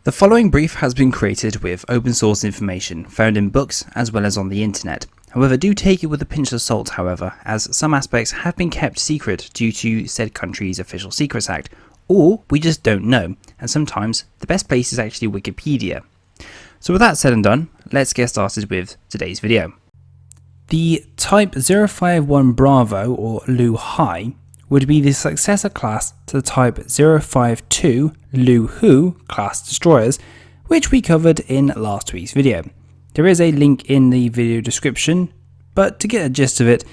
The following brief has been created with open source information found in books as well as on the internet. However, do take it with a pinch of salt, however, as some aspects have been kept secret due to said country's Official Secrets Act, or we just don't know, and sometimes the best place is actually Wikipedia. So with that said and done, let's get started with today's video. The Type 051 Bravo, or Luhai, would be the successor class to the Type 052 Luhai class destroyers, which we covered in last week's video. There is a link in the video description, but to get a gist of it,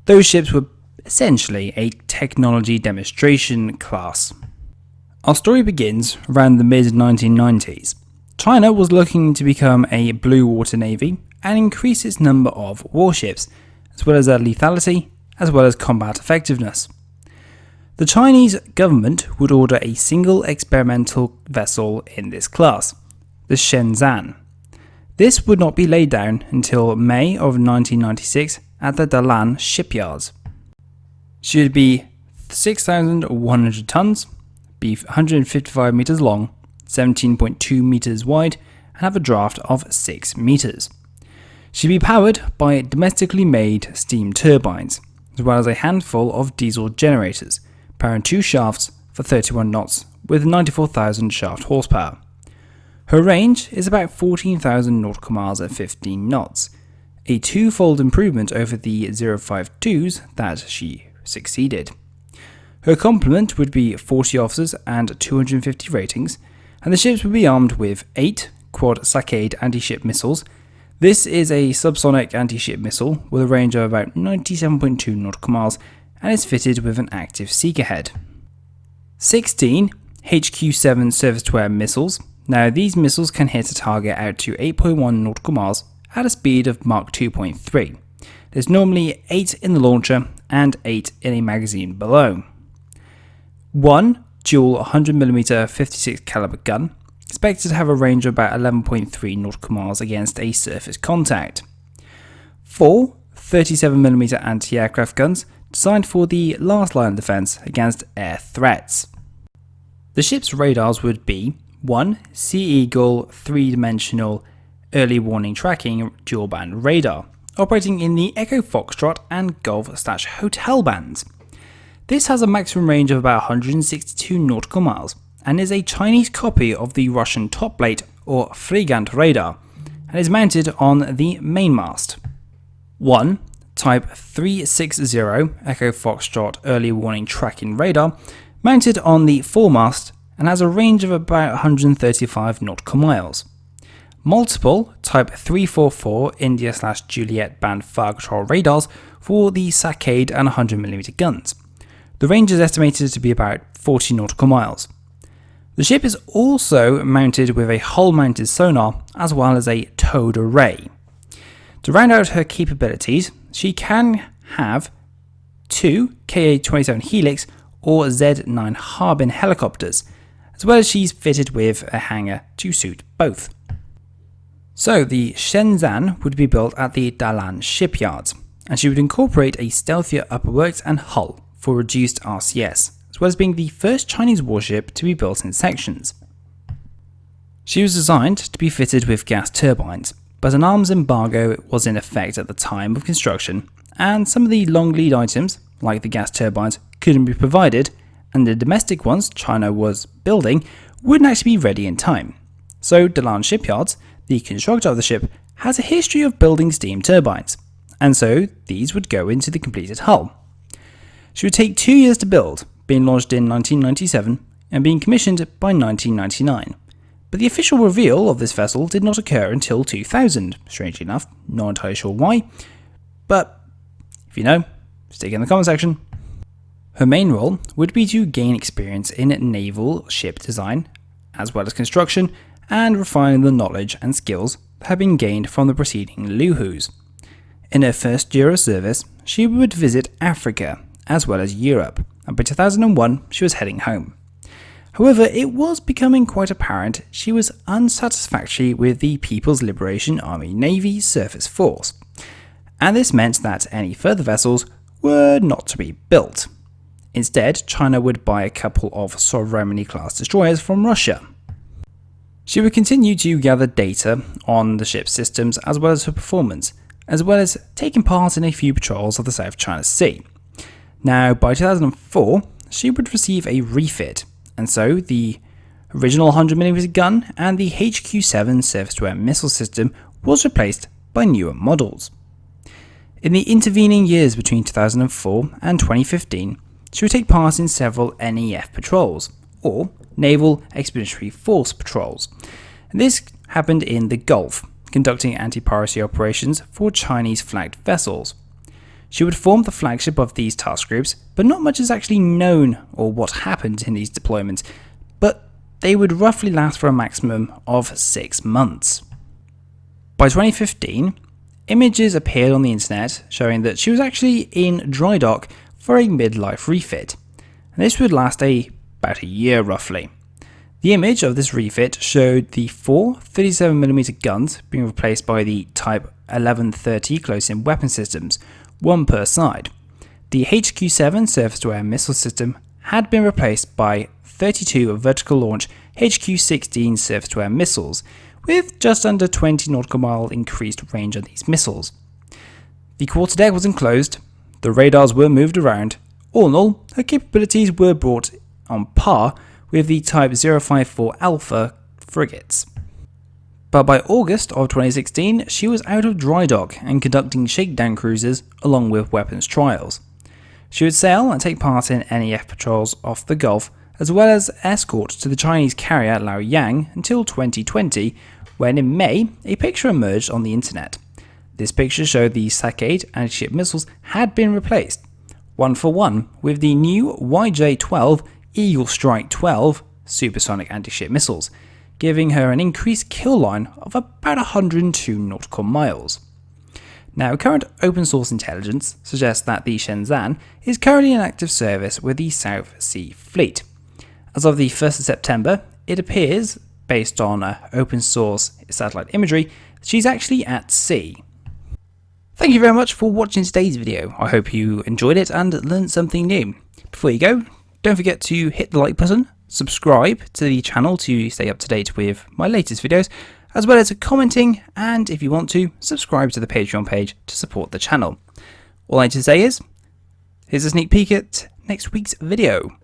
those ships were essentially a technology demonstration class. Our story begins around the mid-1990s. China was looking to become a blue water navy and increase its number of warships, as well as their lethality, as well as combat effectiveness. The Chinese government would order a single experimental vessel in this class, the Shenzhen. This would not be laid down until May of 1996 at the TheShipYard. She would be 6,100 tons, be 155 meters long, 17.2 meters wide, and have a draft of 6 meters. She'd be powered by domestically made steam turbines, as well as a handful of diesel generators, powering 2 shafts for 31 knots with 94,000 shaft horsepower. Her range is about 14,000 nautical miles at 15 knots, a twofold improvement over the 052s that she succeeded. Her complement would be 40 officers and 250 ratings, and the ships would be armed with 8 quad Saccade anti-ship missiles. This is a subsonic anti-ship missile with a range of about 97.2 nautical miles and is fitted with an active seeker head. 16 HQ-7 surface-to-air missiles. Now these missiles can hit a target out to 8.1 nautical miles at a speed of Mach 2.3. There's normally 8 in the launcher and 8 in a magazine below. 1 dual 100mm 56 caliber gun, expected to have a range of about 11.3 nautical miles against a surface contact. 4 37mm anti-aircraft guns, designed for the last line of defense against air threats. The ship's radars would be 1 Sea Eagle 3-dimensional early warning tracking dual band radar, operating in the Echo Foxtrot and Golf/Hotel bands. This has a maximum range of about 162 nautical miles and is a Chinese copy of the Russian top plate or Frigant radar, and is mounted on the mainmast. 1 Type 360 Echo Foxtrot early warning tracking radar, mounted on the foremast and has a range of about 135 nautical miles. Multiple Type 344 India/Juliet band fire control radars for the Saccade and 100mm guns. The range is estimated to be about 40 nautical miles. The ship is also mounted with a hull-mounted sonar as well as a towed array. To round out her capabilities, she can have 2 Ka-27 Helix or Z9 Harbin helicopters, as well as she's fitted with a hangar to suit both. So the Shenzhen would be built at the TheShipYard, and she would incorporate a stealthier upperworks and hull for reduced RCS, as well as being the first Chinese warship to be built in sections. She was designed to be fitted with gas turbines, but an arms embargo was in effect at the time of construction, and some of the long lead items, like the gas turbines, couldn't be provided, and the domestic ones China was building wouldn't actually be ready in time. So TheShipYard, the constructor of the ship, has a history of building steam turbines, and so these would go into the completed hull. She would take 2 years to build, being launched in 1997 and being commissioned by 1999. But the official reveal of this vessel did not occur until 2000, strangely enough, not entirely sure why, but if you know, stick it in the comment section. Her main role would be to gain experience in naval ship design, as well as construction, and refine the knowledge and skills that had been gained from the preceding Luhus. In her first year of service, she would visit Africa, as well as Europe, and by 2001 she was heading home. However, it was becoming quite apparent she was unsatisfactory with the People's Liberation Army Navy Surface Force, and this meant that any further vessels were not to be built. Instead, China would buy a couple of Sovereignty class destroyers from Russia. She would continue to gather data on the ship's systems as well as her performance, as well as taking part in a few patrols of the South China Sea. Now, by 2004, she would receive a refit, and so the original 100mm gun and the HQ-7 surface-to-air missile system was replaced by newer models. In the intervening years between 2004 and 2015, she would take part in several NEF patrols, or Naval Expeditionary Force patrols. And this happened in the Gulf, conducting anti-piracy operations for Chinese-flagged vessels. She would form the flagship of these task groups, but not much is actually known or what happened in these deployments, but they would roughly last for a maximum of 6 months. By 2015, images appeared on the internet showing that she was actually in dry dock for a midlife refit, and this would last about a year roughly. The image of this refit showed the 4 37mm guns being replaced by the Type 1130 close-in weapon systems, one per side. The HQ-7 surface-to-air missile system had been replaced by 32 vertical launch HQ-16 surface-to-air missiles, with just under 20 nautical mile increased range on these missiles. The quarterdeck was enclosed, the radars were moved around. All in all, her capabilities were brought on par with the Type 054 Alpha frigates. But by August of 2016, she was out of dry dock and conducting shakedown cruises along with weapons trials. She would sail and take part in NEF patrols off the Gulf, as well as escort to the Chinese carrier Luhai until 2020, when in May, a picture emerged on the internet. This picture showed the Saccade anti-ship missiles had been replaced, one for one, with the new YJ-12 Eagle Strike 12 supersonic anti-ship missiles, giving her an increased kill line of about 102 nautical miles. Now, current open source intelligence suggests that the Shenzhen is currently in active service with the South Sea Fleet. As of the 1st of September, it appears, based on open source satellite imagery, she's actually at sea. Thank you very much for watching today's video. I hope you enjoyed it and learned something new. Before you go, don't forget to hit the like button, subscribe to the channel to stay up to date with my latest videos, as well as commenting, and if you want to, subscribe to the Patreon page to support the channel. All I need to say is, here's a sneak peek at next week's video.